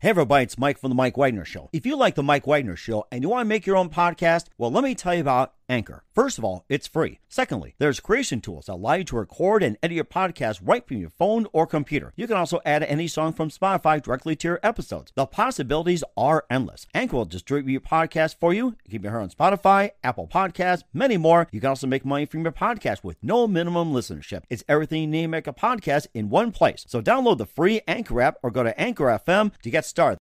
Hey everybody, it's Mike from The Mike Wagner Show. If you like The Mike Wagner Show and you want to make your own podcast, well, let me tell you about Anchor. First of all, it's free. Secondly, there's creation tools that allow you to record and edit your podcast right from your phone or computer. You can also add any song from Spotify directly to your episodes. The possibilities are endless. Anchor will distribute your podcast for you. You can be heard on Spotify, Apple Podcasts, many more. You can also make money from your podcast with no minimum listenership. It's everything you need to make a podcast in one place. So download the free Anchor app or go to Anchor FM to get started.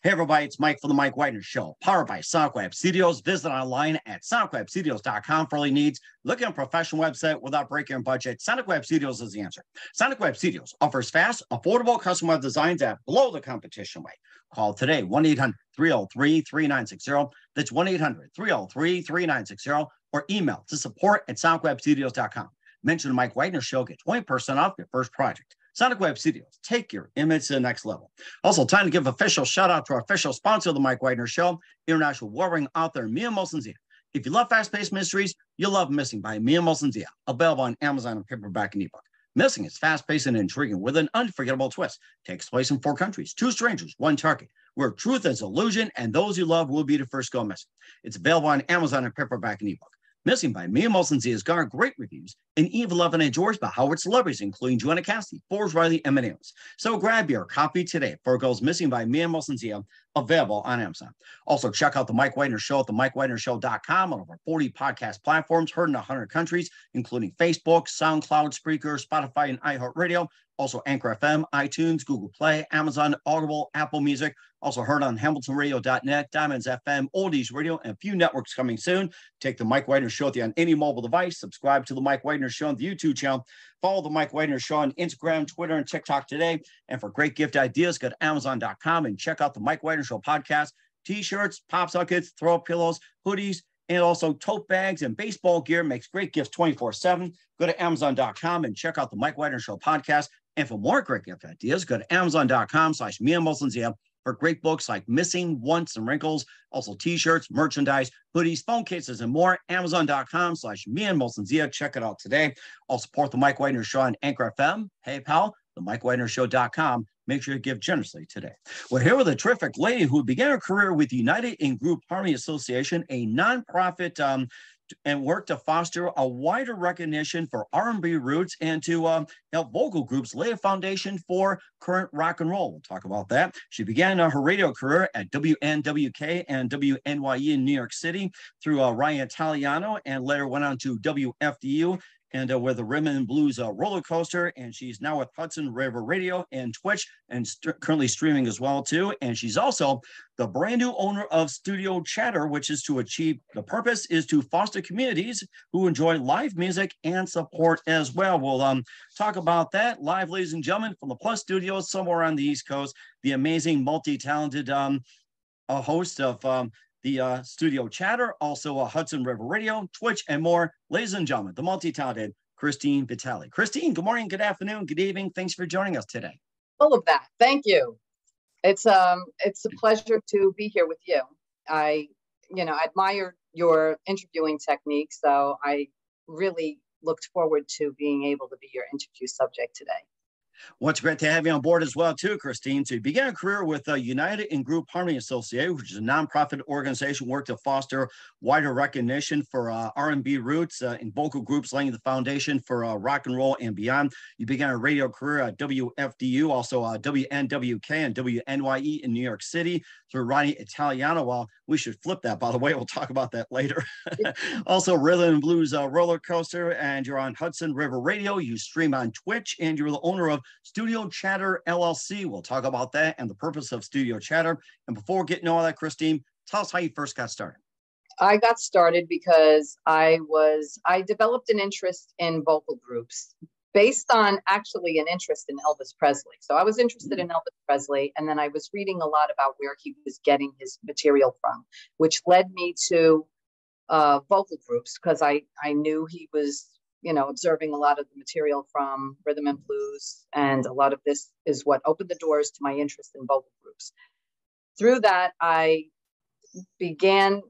Hey everybody, it's Mike from The Mike Wagner Show, powered by SonicWeb Studios. Visit online at sonicwebstudios.com for all your needs. Look at a professional website without breaking your budget. SonicWeb Studios is the answer. SonicWeb Studios offers fast, affordable custom web designs that blow the competition away. Call today, 1-800-303-3960. That's 1-800-303-3960, or email to support@sonicwebstudios.com. Mention the Mike Wagner Show, get 20% off your first project. SonicWeb Studios, take your image to the next level. Also, time to give official shout out to our official sponsor of the Mike Wagner Show, international warring author Mia Molson-Zia. If you love fast-paced mysteries, you'll love Missing by Mia Molson-Zia, available on Amazon and paperback and ebook. Missing is fast-paced and intriguing with an unforgettable twist. Takes place in 4 countries, 2 strangers, 1 target, where truth is illusion and those you love will be the first go missing. It's available on Amazon and paperback and ebook. Missing by Mia Molson-Zia has garnered great reviews, and even loved and enjoyed by Howard celebrities, including Joanna Cassidy, Forbes Riley, and many others. So grab your copy today for Girls Missing by Mia Molson-Zia, available on Amazon. Also, check out The Mike Wagner Show at themikewagnershow.com on over 40 podcast platforms, heard in 100 countries, including Facebook, SoundCloud, Spreaker, Spotify, and iHeartRadio. Also, Anchor FM, iTunes, Google Play, Amazon, Audible, Apple Music. Also heard on HamiltonRadio.net, Diamonds FM, Oldies Radio, and a few networks coming soon. Take the Mike Wagner Show with you on any mobile device. Subscribe to the Mike Wagner Show on the YouTube channel. Follow the Mike Wagner Show on Instagram, Twitter, and TikTok today. And for great gift ideas, go to Amazon.com and check out the Mike Wagner Show podcast. T-shirts, pop sockets, throw pillows, hoodies, and also tote bags and baseball gear. Makes great gifts 24/7. Go to Amazon.com and check out the Mike Wagner Show podcast. And for more great gift ideas, go to Amazon.com/Mia Molson-Zia for great books like Missing, Once, and Wrinkles. Also T-shirts, merchandise, hoodies, phone cases, and more. Amazon.com/Mia Molson-Zia. Check it out today. Also support the Mike Wagner Show on Anchor FM, PayPal, themikewagnershow.com. Make sure to give generously today. We're here with a terrific lady who began her career with the United in Group Harmony Association, a nonprofit, and worked to foster a wider recognition for R&B roots and to help vocal groups lay a foundation for current rock and roll. We'll talk about that. She began her radio career at WNWK and WNYE in New York City through Ryan Italiano, and later went on to WFDU and with the Rhythm and Blues roller coaster. And she's now with Hudson River Radio and Twitch, and currently streaming as well too. And she's also the brand new owner of Studio Chatter, which is to achieve, the purpose is to foster communities who enjoy live music and support as well. We'll talk about that live, ladies and gentlemen, from the Plus Studios somewhere on the East Coast, the amazing multi-talented host of the Studio Chatter, also Hudson River Radio, Twitch, and more. Ladies and gentlemen, the multi-talented Christine Vitale. Christine, good morning, good afternoon, good evening. Thanks for joining us today. All of that. Thank you. It's a pleasure to be here with you. I admire your interviewing technique, so I really looked forward to being able to be your interview subject today. Well, it's great to have you on board as well, too, Christine. So you began a career with United in Group Harmony Association, which is a nonprofit organization worked to foster wider recognition for R&B roots in vocal groups, laying the foundation for rock and roll and beyond. You began a radio career at WFDU, also WNWK and WNYE in New York City through Ronnie Italiano. Well, we should flip that, by the way. We'll talk about that later. Also, Rhythm and Blues roller coaster, and you're on Hudson River Radio. You stream on Twitch, and you're the owner of Studio Chatter LLC. We'll talk about that and the purpose of Studio Chatter. And before getting all that, Christine, tell us how you first got started. I got started because I developed an interest in vocal groups based on actually an interest in Elvis Presley. So I was interested in Elvis Presley, and then I was reading a lot about where he was getting his material from, which led me to vocal groups, because I knew he was observing a lot of the material from rhythm and blues. And a lot of this is what opened the doors to my interest in vocal groups. Through that, I began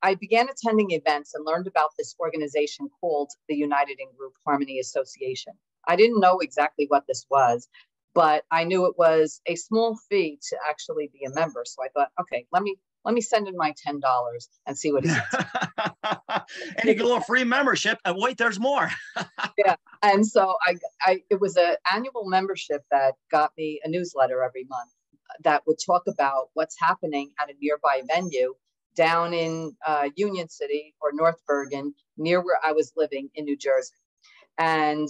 attending events and learned about this organization called the United in Group Harmony Association. I didn't know exactly what this was, but I knew it was a small fee to actually be a member. So I thought, okay, let me send in my $10 and see what it gets. And you get a little free membership. And wait, there's more. Yeah. And so it was an annual membership that got me a newsletter every month that would talk about what's happening at a nearby venue down in Union City or North Bergen, near where I was living in New Jersey. And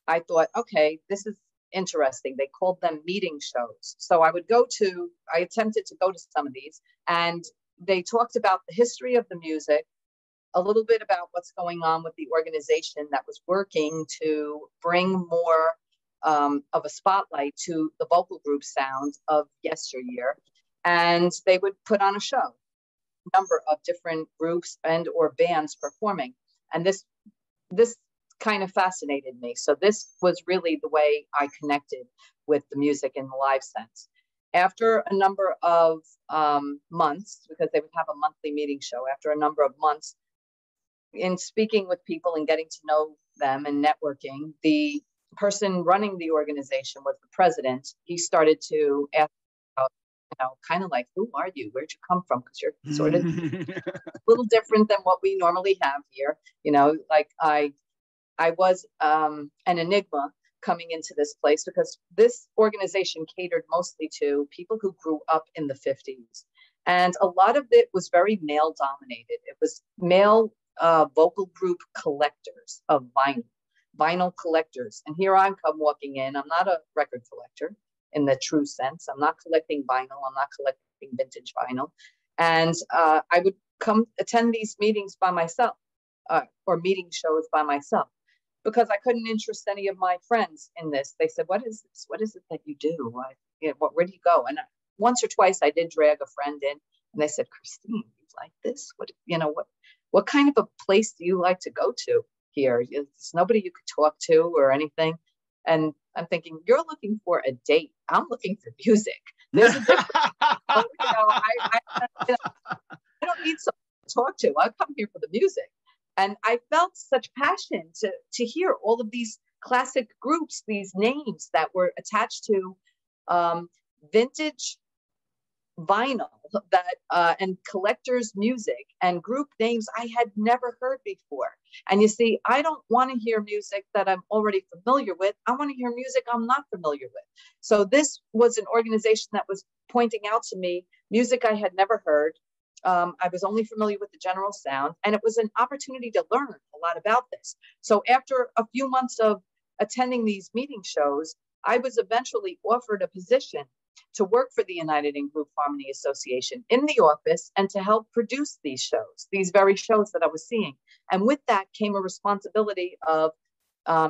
I thought, okay, this is interesting. They called them meeting shows. So I attempted to go to some of these, and they talked about the history of the music, a little bit about what's going on with the organization that was working to bring more of a spotlight to the vocal group sound of yesteryear. And they would put on a show, number of different groups and or bands performing. And this kind of fascinated me. So this was really the way I connected with the music in the live sense. After a number of months, because they would have a monthly meeting show, after a number of months in speaking with people and getting to know them and networking, the person running the organization was the president. He started to ask about, kind of like, who are you? Where'd you come from? Because you're sort of a little different than what we normally have here. Like I was an enigma coming into this place, because this organization catered mostly to people who grew up in the 50s. And a lot of it was very male dominated. It was male vocal group collectors of vinyl collectors. And here I'm come walking in. I'm not a record collector in the true sense. I'm not collecting vinyl. I'm not collecting vintage vinyl. And I would come attend these meetings by myself, or meeting shows by myself, because I couldn't interest any of my friends in this. They said, what is this? What is it that you do? Where do you go? And once or twice I did drag a friend in, and they said, Christine, you like this? What kind of a place do you like to go to here? There's nobody you could talk to or anything. And I'm thinking, you're looking for a date. I'm looking for music. There's a difference. I don't need someone to talk to. I come here for the music. And I felt such passion to hear all of these classic groups, these names that were attached to vintage vinyl and collectors' music and group names I had never heard before. And you see, I don't want to hear music that I'm already familiar with. I want to hear music I'm not familiar with. So this was an organization that was pointing out to me music I had never heard. I was only familiar with the general sound, and it was an opportunity to learn a lot about this. So after a few months of attending these meeting shows, I was eventually offered a position to work for the United in Group Harmony Association in the office and to help produce these shows, these very shows that I was seeing. And with that came a responsibility of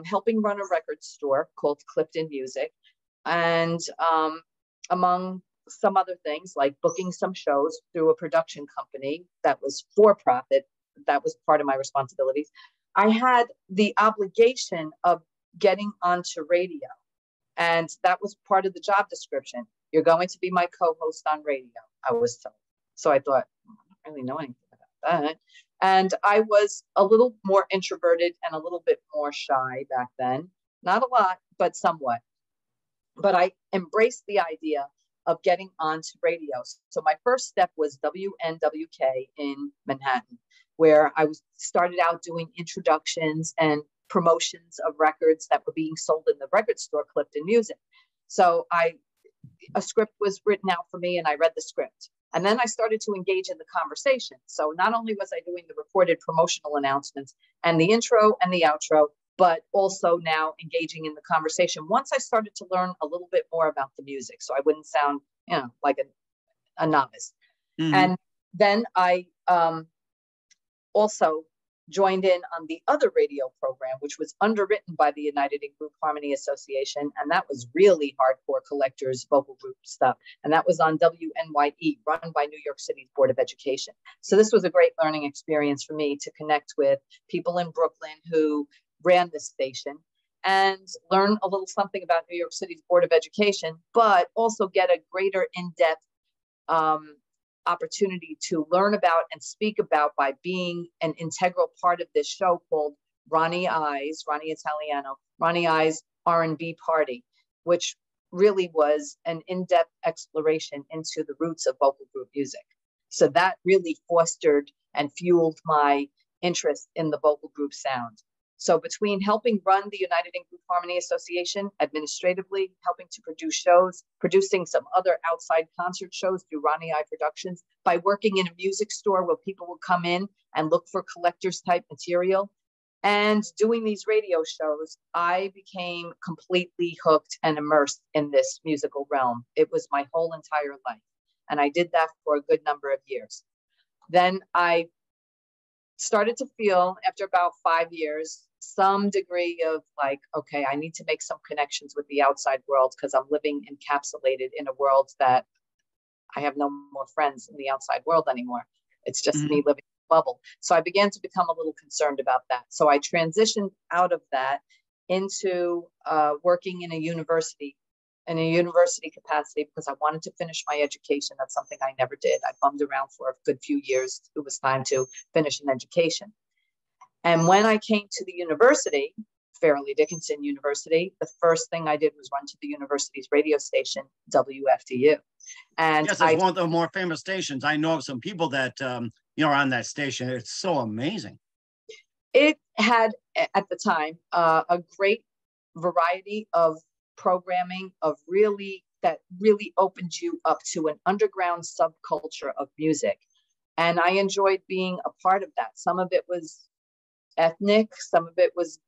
helping run a record store called Clifton Music, and among some other things, like booking some shows through a production company that was for profit. That was part of my responsibilities. I had the obligation of getting onto radio, and that was part of the job description. You're going to be my co-host on radio, I was told. So I thought, I don't really know anything about that. And I was a little more introverted and a little bit more shy back then. Not a lot, but somewhat. But I embraced the idea of getting onto radio. So my first step was WNWK in Manhattan, where I started out doing introductions and promotions of records that were being sold in the record store, Clifton Music. So a script was written out for me, and I read the script. And then I started to engage in the conversation. So not only was I doing the recorded promotional announcements and the intro and the outro, but also now engaging in the conversation once I started to learn a little bit more about the music, so I wouldn't sound, like a novice. Mm-hmm. And then I also joined in on the other radio program, which was underwritten by the United in Group Harmony Association. And that was really hardcore collectors, vocal group stuff. And that was on WNYE, run by New York City's Board of Education. So this was a great learning experience for me to connect with people in Brooklyn who ran this station and learn a little something about New York City's Board of Education, but also get a greater in-depth opportunity to learn about and speak about by being an integral part of this show called Ronnie I's R&B Party, which really was an in-depth exploration into the roots of vocal group music. So that really fostered and fueled my interest in the vocal group sound. So between helping run the United in Group Harmony Association administratively, helping to produce shows, producing some other outside concert shows through Ronnie I Productions, by working in a music store where people would come in and look for collector's type material, and doing these radio shows, I became completely hooked and immersed in this musical realm. It was my whole entire life. And I did that for a good number of years. Then I started to feel, after about 5 years, some degree of like, okay, I need to make some connections with the outside world, because I'm living encapsulated in a world that I have no more friends in the outside world anymore. It's just me living in a bubble. So I began to become a little concerned about that. So I transitioned out of that into working in a university capacity, because I wanted to finish my education. That's something I never did. I bummed around for a good few years. It was time to finish an education. And when I came to the university, Fairleigh Dickinson University, the first thing I did was run to the university's radio station, WFDU. And yes, it's one of the more famous stations. I know of some people that are on that station. It's so amazing. It had, at the time, a great variety of programming that really opened you up to an underground subculture of music. And I enjoyed being a part of that. Some of it was ethnic, some of it was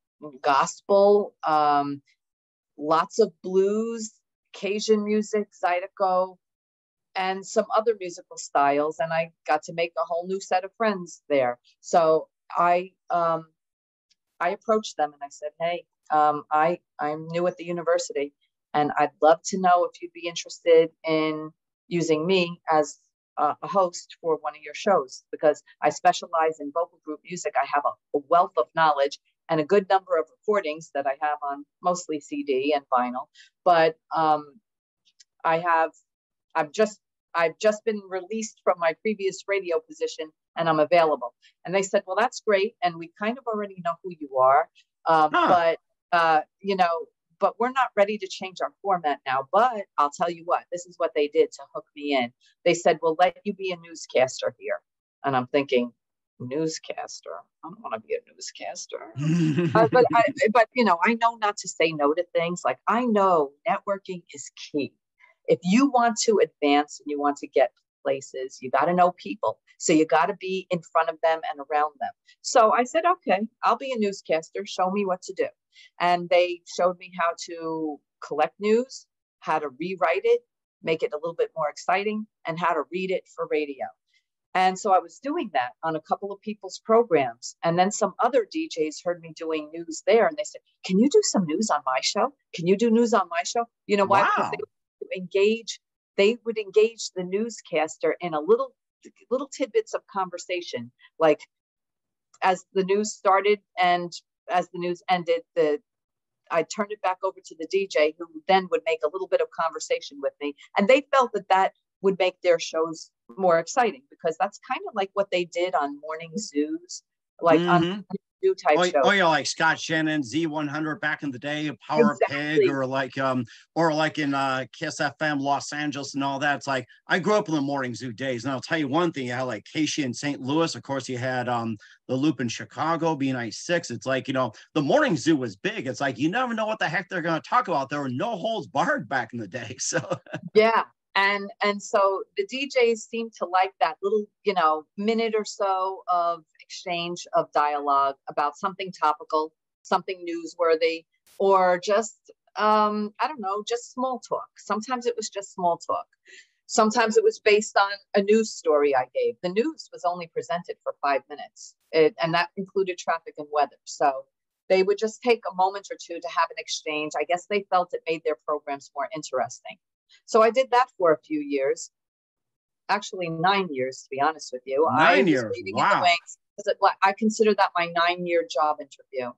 gospel, lots of blues, Cajun music, Zydeco, and some other musical styles. And I got to make a whole new set of friends there. So I approached them and I said, hey, I'm new at the university, and I'd love to know if you'd be interested in using me as a host for one of your shows, because I specialize in vocal group music. I have a wealth of knowledge and a good number of recordings that I have on mostly CD and vinyl. But I've just been released from my previous radio position, and I'm available. And they said, well, that's great, and we kind of already know who you are, but we're not ready to change our format now. But I'll tell you what, this is what they did to hook me in. They said, we'll let you be a newscaster here. And I'm thinking, newscaster? I don't want to be a newscaster. but I know not to say no to things. Like, I know networking is key. If you want to advance and you want to get places, you got to know people. So you got to be in front of them and around them. So I said, okay, I'll be a newscaster. Show me what to do. And they showed me how to collect news, how to rewrite it, make it a little bit more exciting, and how to read it for radio. And so I was doing that on a couple of people's programs. And then some other DJs heard me doing news there. And they said, can you do some news on my show? Can you do news on my show? You know why? Wow. Because they would engage the newscaster in a little tidbits of conversation. Like, as the news started and as the news ended, I turned it back over to the DJ, who then would make a little bit of conversation with me. And they felt that would make their shows more exciting, because that's kind of like what they did on morning zoos, like on zoo type shows. Oh yeah, like Scott Shannon, Z100 back in the day, Power Pig, or like in Kiss FM Los Angeles and all that. It's like, I grew up in the morning zoo days, and I'll tell you one thing: you had like Casey in St. Louis. Of course, you had the Loop in Chicago, B96. It's like, the morning zoo was big. It's like, you never know what the heck they're going to talk about. There were no holds barred back in the day. So yeah. And so the DJs seem to like that little, minute or so of exchange of dialogue about something topical, something newsworthy, or just, just small talk. Sometimes it was just small talk. Sometimes it was based on a news story I gave. The news was only presented for 5 minutes, and that included traffic and weather. So they would just take a moment or two to have an exchange. I guess they felt it made their programs more interesting. So I did that for a few years, actually 9 years, to be honest with you. 9 years, wow. I consider that my 9-year job interview,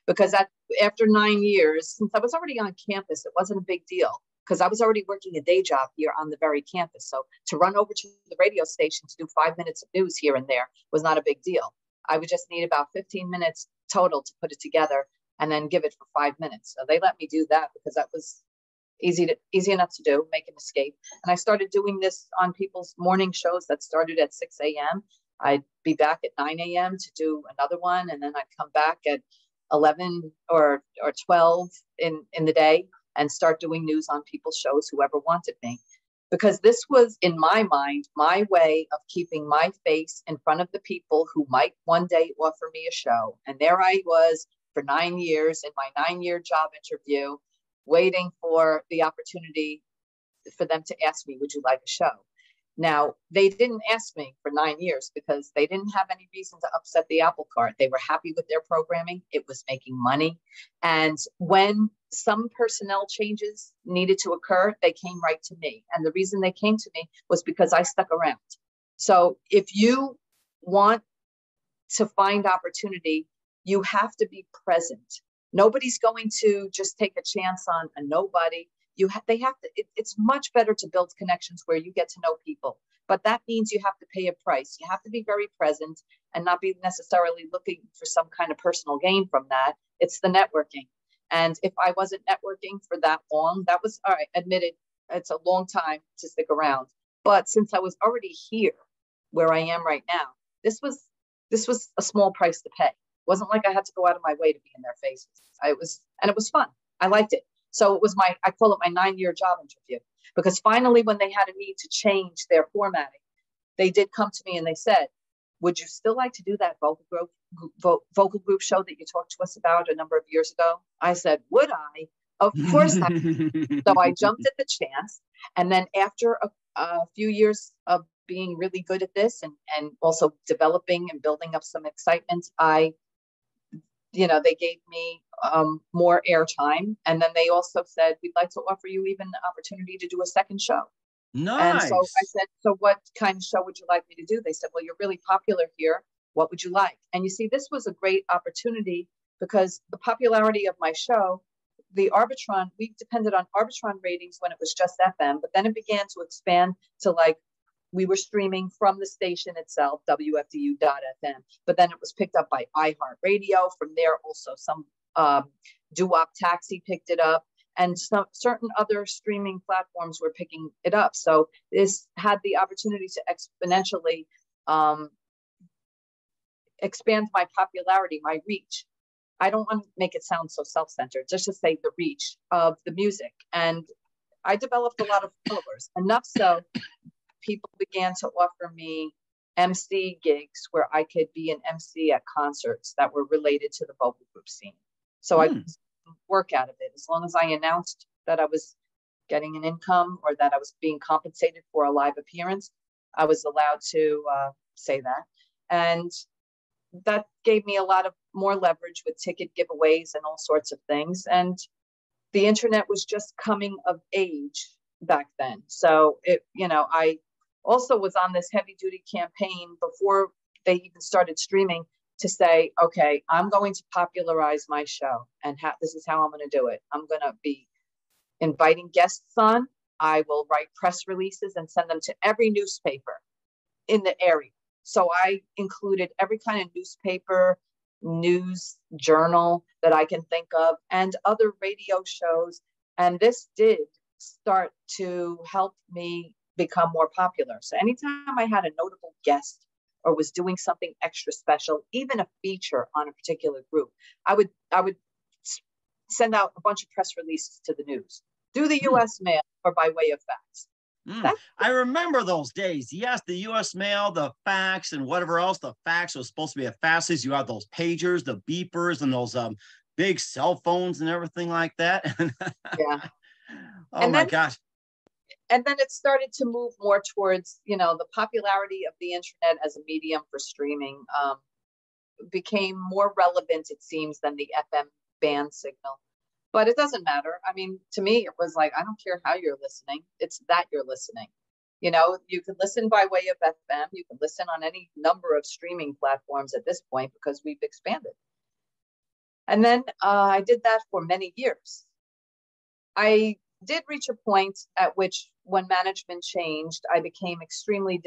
because after 9 years, since I was already on campus, it wasn't a big deal, because I was already working a day job here on the very campus. So to run over to the radio station to do 5 minutes of news here and there was not a big deal. I would just need about 15 minutes total to put it together and then give it for 5 minutes. So they let me do that, because that was easy enough to do, make an escape. And I started doing this on people's morning shows that started at 6 a.m. I'd be back at 9 a.m. to do another one. And then I'd come back at 11 or 12 in the day and start doing news on people's shows, whoever wanted me. Because this was, in my mind, my way of keeping my face in front of the people who might one day offer me a show. And there I was for 9 years in my 9-year job interview, waiting for the opportunity for them to ask me, would you like a show? Now, they didn't ask me for 9 years because they didn't have any reason to upset the apple cart. They were happy with their programming. It was making money. And when some personnel changes needed to occur, they came right to me. And the reason they came to me was because I stuck around. So if you want to find opportunity, you have to be present. Nobody's going to just take a chance on a nobody. They have to, it's much better to build connections where you get to know people, but that means you have to pay a price. You have to be very present and not be necessarily looking for some kind of personal gain from that. It's the networking. And if I wasn't networking for that long, that was, all right, admitted, it's a long time to stick around. But since I was already here where I am right now, this was a small price to pay. It wasn't like I had to go out of my way to be in their faces. It was fun. I liked it. So it was I call it my 9-year job interview, because finally, when they had a need to change their formatting, they did come to me and they said, would you still like to do that vocal group show that you talked to us about a number of years ago? I said, would I? Of course I would. So I jumped at the chance. And then after a few years of being really good at this and also developing and building up some excitement, they gave me more airtime. And then they also said, we'd like to offer you even the opportunity to do a second show. Nice. And so I said, so what kind of show would you like me to do? They said, well, you're really popular here. What would you like? And you see, this was a great opportunity because the popularity of my show, the Arbitron, we depended on Arbitron ratings when it was just FM, but then it began to expand to we were streaming from the station itself, WFDU.FM, but then it was picked up by iHeartRadio. From there, also some Doo-Wop Taxi picked it up, and some certain other streaming platforms were picking it up. So this had the opportunity to exponentially expand my popularity, my reach. I don't want to make it sound so self-centered, just to say the reach of the music. And I developed a lot of followers, enough so people began to offer me MC gigs where I could be an MC at concerts that were related to the vocal group scene. So I could work out of it. As long as I announced that I was getting an income or that I was being compensated for a live appearance, I was allowed to say that. And that gave me a lot of more leverage with ticket giveaways and all sorts of things. And the internet was just coming of age back then. So I also was on this heavy duty campaign before they even started streaming to say, okay, I'm going to popularize my show, and this is how I'm going to do it. I'm going to be inviting guests on. I will write press releases and send them to every newspaper in the area. So I included every kind of newspaper, news journal that I can think of, and other radio shows. And this did start to help me become more popular. So anytime I had a notable guest or was doing something extra special, even a feature on a particular group, I would send out a bunch of press releases to the news through the U.S. mail or by way of fax. I remember those days. Yes, the U.S. mail, the fax, and whatever else. The fax was supposed to be as fast as you had those pagers, the beepers, and those big cell phones and everything like that. Yeah. Oh my gosh. And then it started to move more towards, the popularity of the internet as a medium for streaming became more relevant, it seems, than the FM band signal. But it doesn't matter. I mean, to me, it was like, I don't care how you're listening. It's that you're listening. You can listen by way of FM. You can listen on any number of streaming platforms at this point because we've expanded. And then I did that for many years. I did reach a point at which, when management changed, I became extremely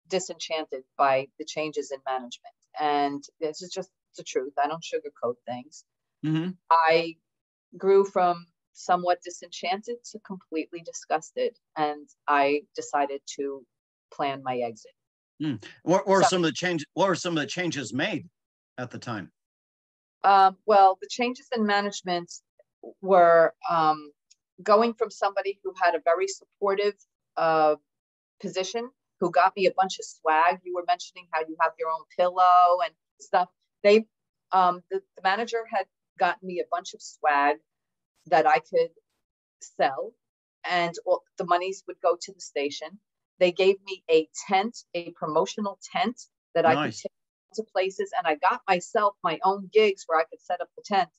disenchanted by the changes in management. And this is just the truth. I don't sugarcoat things. Mm-hmm. I grew from somewhat disenchanted to completely disgusted. And I decided to plan my exit. What were some of the changes made at the time? Well, the changes in management were going from somebody who had a very supportive position, who got me a bunch of swag. You were mentioning how you have your own pillow and stuff. The manager had gotten me a bunch of swag that I could sell, and the monies would go to the station. They gave me a tent, a promotional tent that I could take to places, and I got myself my own gigs where I could set up the tent,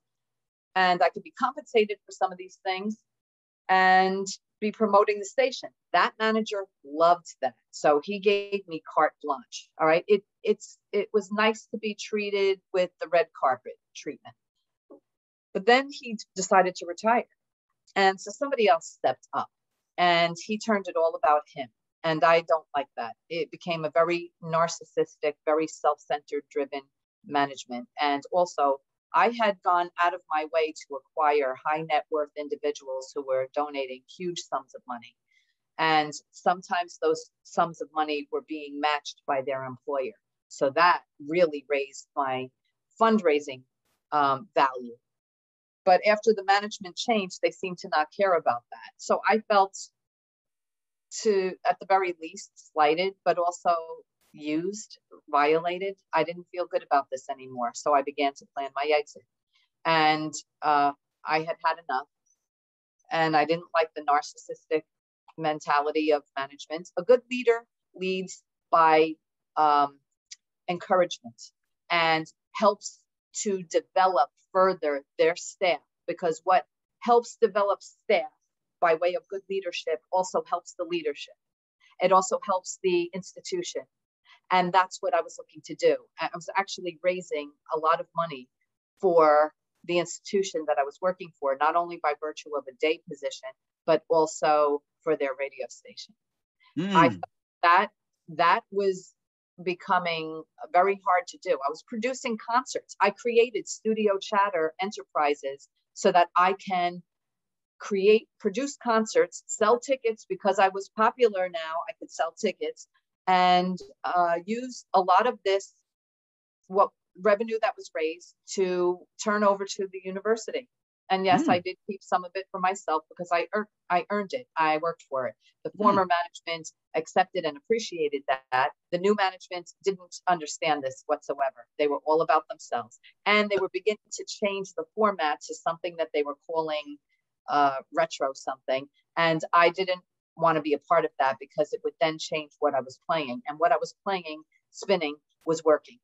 and I could be compensated for some of these things and be promoting the station. That manager loved that, so he gave me carte blanche. All right, it was nice to be treated with the red carpet treatment. But then he decided to retire, and so somebody else stepped up, and he turned it all about him. And I don't like that. It became a very narcissistic, very self-centered driven management. And also, I had gone out of my way to acquire high net worth individuals who were donating huge sums of money. And sometimes those sums of money were being matched by their employer. So that really raised my fundraising value. But after the management changed, they seemed to not care about that. So I felt, at the very least, slighted, but also used, violated. I didn't feel good about this anymore. So I began to plan my exit. And I had had enough. And I didn't like the narcissistic mentality of management. A good leader leads by encouragement and helps to develop further their staff, because what helps develop staff by way of good leadership also helps the leadership. It also helps the institution. And that's what I was looking to do. I was actually raising a lot of money for the institution that I was working for, not only by virtue of a day position, but also for their radio station. I thought that was becoming very hard to do. I was producing concerts. I created Studio Chatter Enterprises so that I can produce concerts, sell tickets, because I was popular now. I could sell tickets and use a lot of this, what revenue that was raised, to turn over to the university. And yes, I did keep some of it for myself because I earned it. I worked for it. The former management accepted and appreciated that. The new management didn't understand this whatsoever. They were all about themselves. And they were beginning to change the format to something that they were calling retro something. And I didn't want to be a part of that because it would then change what I was playing. And what I was playing, spinning, was working.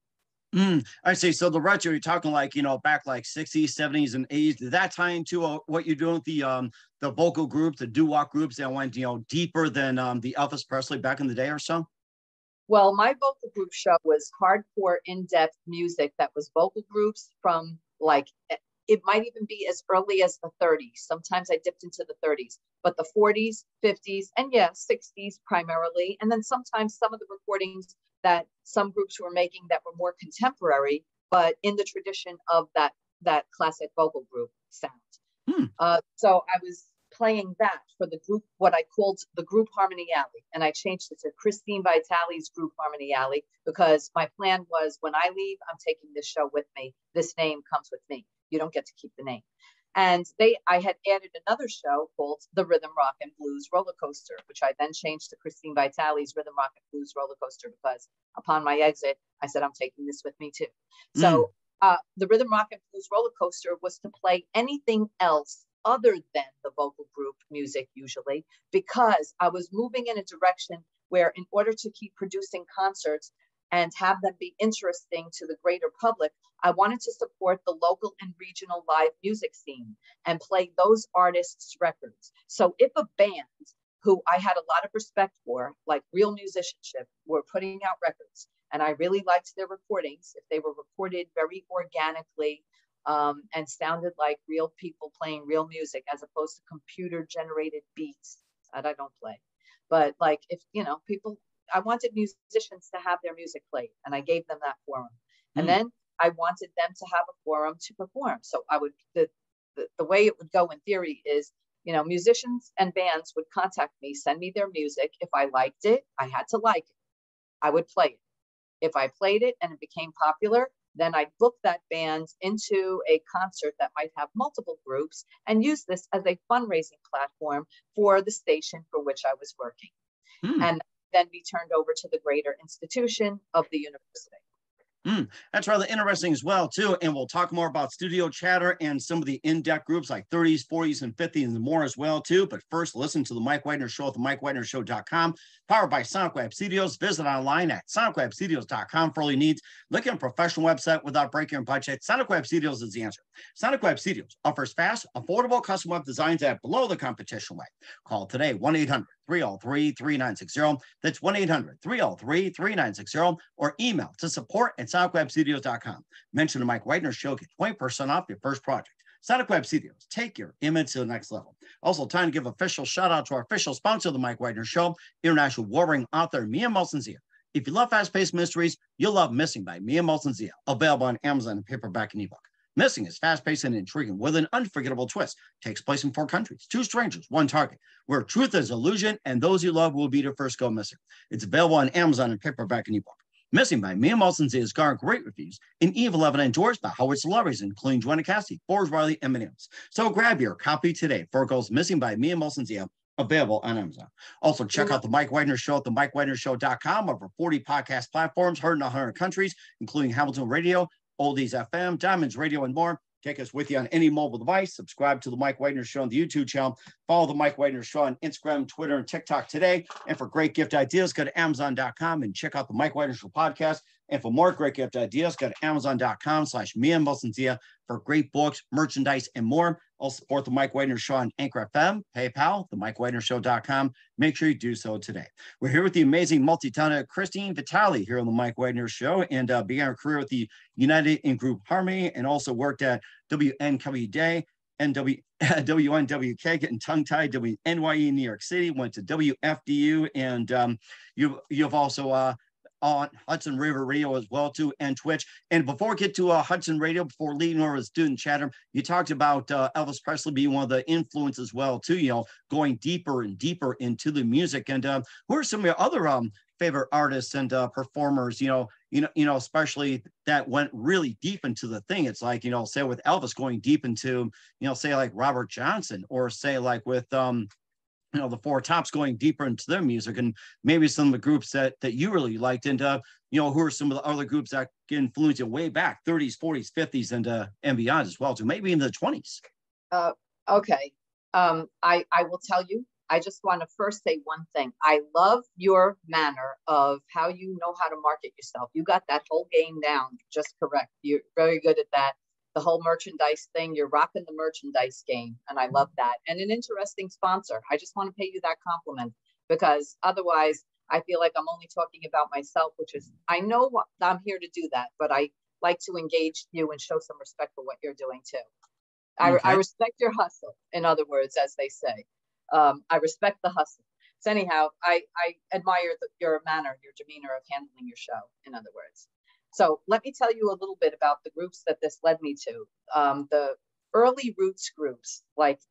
I see. So the retro, you're talking like, back like 60s, 70s, and 80s. Did that tie into what you're doing with the vocal group, the doo-wop groups that went, deeper than the Elvis Presley back in the day or so? Well, my vocal group show was hardcore, in-depth music that was vocal groups from, like, it might even be as early as the 30s. Sometimes I dipped into the 30s, but the 40s, 50s, and 60s primarily. And then sometimes some of the recordings that some groups were making that were more contemporary, but in the tradition of that classic vocal group sound. So I was playing that for the group, what I called the group Harmony Alley. And I changed it to Christine Vitale's group Harmony Alley, because my plan was, when I leave, I'm taking this show with me. This name comes with me. You don't get to keep the name. And I had added another show called the Rhythm, Rock, and Blues Roller Coaster, which I then changed to Christine Vitale's Rhythm, Rock, and Blues Roller Coaster, because upon my exit, I said, I'm taking this with me too. So the Rhythm, Rock, and Blues Roller Coaster was to play anything else other than the vocal group music usually, because I was moving in a direction where, in order to keep producing concerts and have them be interesting to the greater public, I wanted to support the local and regional live music scene and play those artists' records. So if a band who I had a lot of respect for, like real musicianship, were putting out records, and I really liked their recordings, if they were recorded very organically and sounded like real people playing real music, as opposed to computer generated beats that I don't play. But like, if, people, I wanted musicians to have their music played, and I gave them that forum. And then I wanted them to have a forum to perform. So the way it would go in theory is, musicians and bands would contact me, send me their music. If I liked it, I had to like it. I would play it. If I played it and it became popular, then I'd book that band into a concert that might have multiple groups and use this as a fundraising platform for the station for which I was working. And then be turned over to the greater institution of the university. That's rather interesting as well, too. And we'll talk more about Studio Chatter and some of the in-depth groups like 30s, 40s, and 50s and more as well, too. But first, listen to the Mike Wagner Show at themikewagnershow.com, powered by Sonic Web Studios. Visit online at sonicwebstudios.com for all your needs. Look at a professional website without breaking your budget. Sonic Web Studios is the answer. Sonic Web Studios offers fast, affordable custom web designs at below the competition rate. Call today, 1-800-303-3960. That's 1-800-303-3960, or email to support@sonicwebstudios.com. Mention the Mike Wagner Show, get 20% off your first project. Sonic Web Studios, take your image to the next level. Also, time to give official shout out to our official sponsor of the Mike Wagner Show, international warring author Mia Molson-Zia. If you love fast-paced mysteries, you'll love Missing by Mia Molson-Zia, available on Amazon in paperback and ebook. Missing is fast-paced and intriguing with an unforgettable twist. Takes place in 4 countries, 2 strangers, 1 target, where truth is illusion and those you love will be the first go missing. It's available on Amazon in paperback and ebook. Missing by Mia Molson-Zia has garnered great reviews and even 11 endorsed by Howard celebrities, including Joanna Cassidy, Forbes Riley, and many others. So grab your copy today for Girls Missing by Mia Molson-Zia, available on Amazon. Also, check out the Mike Wagner Show at themikewagnershow.com. Over 40 podcast platforms, heard in 100 countries, including Hamilton Radio, Oldies FM, Diamonds Radio, and more. Take us with you on any mobile device. Subscribe to the Mike Wagner Show on the YouTube channel. Follow the Mike Wagner Show on Instagram, Twitter, and TikTok today. And for great gift ideas, go to Amazon.com and check out the Mike Wagner Show podcast. And for more great gift ideas, go to Amazon.com/Mia Molson-Zia for great books, merchandise, and more. Also support the Mike Wagner Show on Anchor FM, PayPal, themikewagnershow.com. Make sure you do so today. We're here with the amazing multi-talented Christine Vitale here on the Mike Wagner Show, and began her career with the United in Group Harmony, and also worked at WNWJ, WNWK, getting tongue-tied, WNYE in New York City, went to WFDU, and you've also on Hudson River Radio as well, too, and Twitch. And before we get to Hudson Radio, before leading over to Student Chatter, you talked about Elvis Presley being one of the influences as well, too, going deeper and deeper into the music. And who are some of your other favorite artists and performers, especially that went really deep into the thing? It's like, say with Elvis going deep into, say like Robert Johnson, or say like with, the Four Tops going deeper into their music, and maybe some of the groups that you really liked, and who are some of the other groups that influenced you way back, 30s, 40s, 50s, and beyond as well, too, maybe in the 20s. Okay. I will tell you, I just want to first say one thing. I love your manner of how you know how to market yourself. You got that whole game down just correct. You're very good at that. The whole merchandise thing, you're rocking the merchandise game, and I love that. And an interesting sponsor. I just want to pay you that compliment, because otherwise I feel like I'm only talking about myself, which is, I know I'm here to do that, but I like to engage you and show some respect for what you're doing too. Okay. I respect your hustle, in other words, as they say. I respect the hustle. So anyhow, I admire your manner, your demeanor of handling your show, in other words. So let me tell you a little bit about the groups that this led me to. The early roots groups, like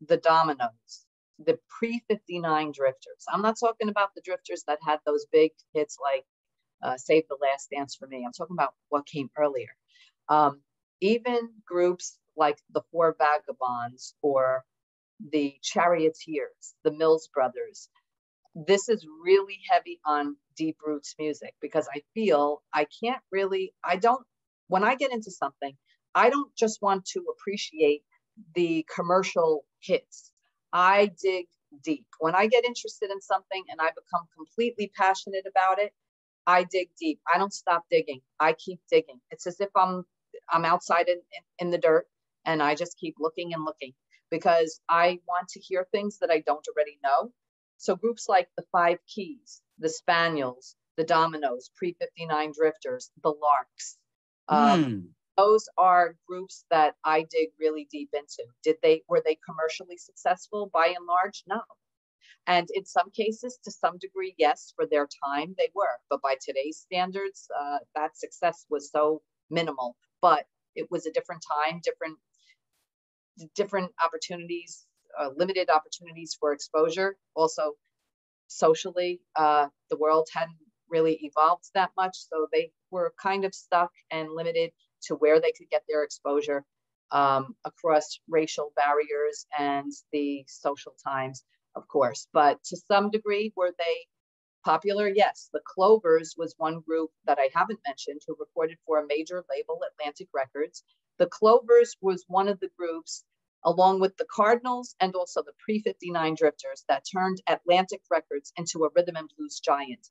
the Dominoes, the pre-59 Drifters. I'm not talking about the Drifters that had those big hits like Save the Last Dance for Me. I'm talking about what came earlier. Even groups like the Four Vagabonds or the Charioteers, the Mills Brothers. This is really heavy on deep roots music, because I feel when I get into something, I don't just want to appreciate the commercial hits. I dig deep. When I get interested in something and I become completely passionate about it, I dig deep. I don't stop digging. I keep digging. It's as if I'm outside in the dirt, and I just keep looking and looking, because I want to hear things that I don't already know. So groups like the Five Keys, the Spaniels, the Dominoes, pre-59 Drifters, the Larks, those are groups that I dig really deep into. Were they commercially successful? By and large, no. And in some cases, to some degree, yes, for their time they were. But by today's standards, that success was so minimal. But it was a different time, different opportunities, limited opportunities for exposure. Also, socially, the world hadn't really evolved that much, so they were kind of stuck and limited to where they could get their exposure across racial barriers and the social times, of course. But to some degree, were they popular? Yes. The Clovers was one group that I haven't mentioned who recorded for a major label, Atlantic Records. The Clovers was one of the groups, along with the Cardinals and also the Pre-59 Drifters, that turned Atlantic Records into a rhythm and blues giant.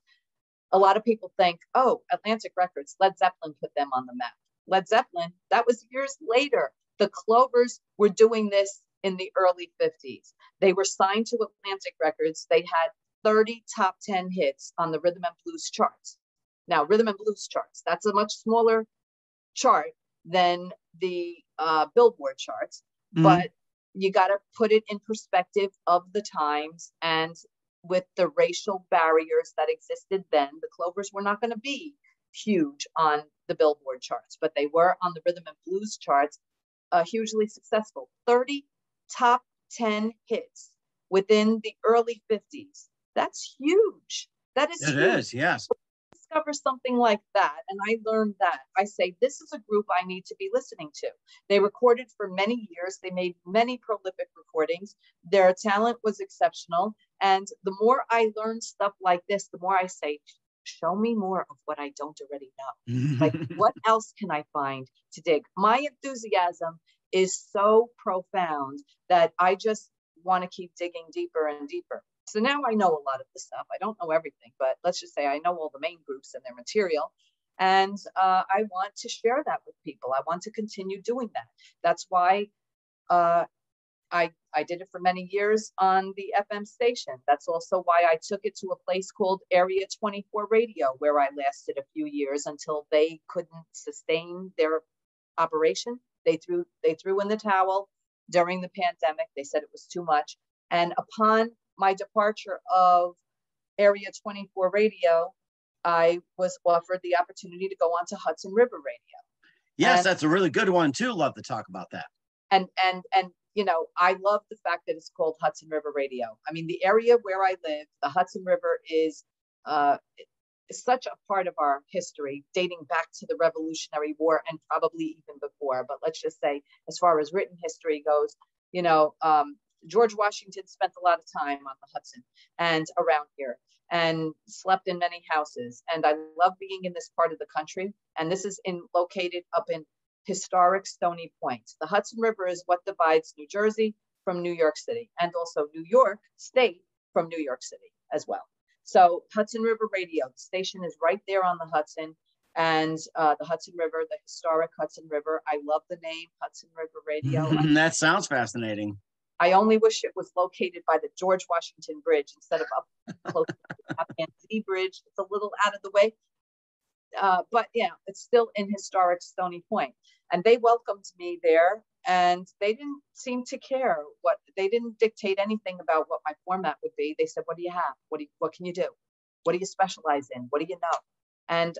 A lot of people think, oh, Atlantic Records, Led Zeppelin put them on the map. Led Zeppelin, that was years later. The Clovers were doing this in the early 50s. They were signed to Atlantic Records. They had 30 top 10 hits on the rhythm and blues charts. Now, rhythm and blues charts, that's a much smaller chart than the Billboard charts, but you got to put it in perspective of the times, and with the racial barriers that existed then, the Clovers were not going to be huge on the Billboard charts, but they were on the rhythm and blues charts, hugely successful. 30 top 10 hits within the early 50s. That's huge. That is huge. It is, yes. Discover something like that, and I learned that. I say, this is a group I need to be listening to. They recorded for many years. They made many prolific recordings. Their talent was exceptional. And the more I learn stuff like this, the more I say, show me more of what I don't already know. Like, what else can I find to dig? My enthusiasm is so profound that I just want to keep digging deeper and deeper. So now I know a lot of the stuff. I don't know everything, but let's just say I know all the main groups and their material. And I want to share that with people. I want to continue doing that. That's why I did it for many years on the FM station. That's also why I took it to a place called Area 24 Radio, where I lasted a few years until they couldn't sustain their operation. They threw in the towel during the pandemic. They said it was too much. And upon my departure of Area 24 Radio, I was offered the opportunity to go on to Hudson River Radio. Yes, that's a really good one too. Love to talk about that. And you know, I love the fact that it's called Hudson River Radio. I mean, the area where I live, the Hudson River is such a part of our history, dating back to the Revolutionary War and probably even before. But let's just say, as far as written history goes, you know, George Washington spent a lot of time on the Hudson and around here and slept in many houses. And I love being in this part of the country. And this is located up in historic Stony Point. The Hudson River is what divides New Jersey from New York City, and also New York State from New York City as well. So Hudson River Radio, the station is right there on the Hudson, and the Hudson River, the historic Hudson River. I love the name Hudson River Radio. That sounds fascinating. I only wish it was located by the George Washington Bridge instead of up close to the Tappan Zee Bridge. It's a little out of the way. But yeah, it's still in historic Stony Point. And they welcomed me there, and they didn't seem to care they didn't dictate anything about what my format would be. They said, what do you have? What can you do? What do you specialize in? What do you know? And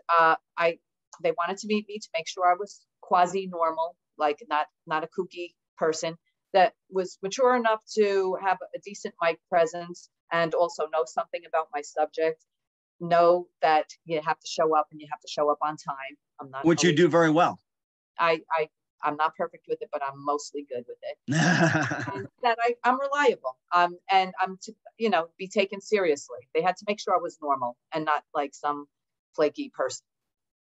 they wanted to meet me to make sure I was quasi-normal, like not a kooky person, that was mature enough to have a decent mic presence and also know something about my subject. Know that you have to show up, and you have to show up on time. I'm not. Which you do very well. I'm not perfect with it, but I'm mostly good with it. And that I'm reliable. And I'm to, you know, be taken seriously. They had to make sure I was normal and not like some flaky person.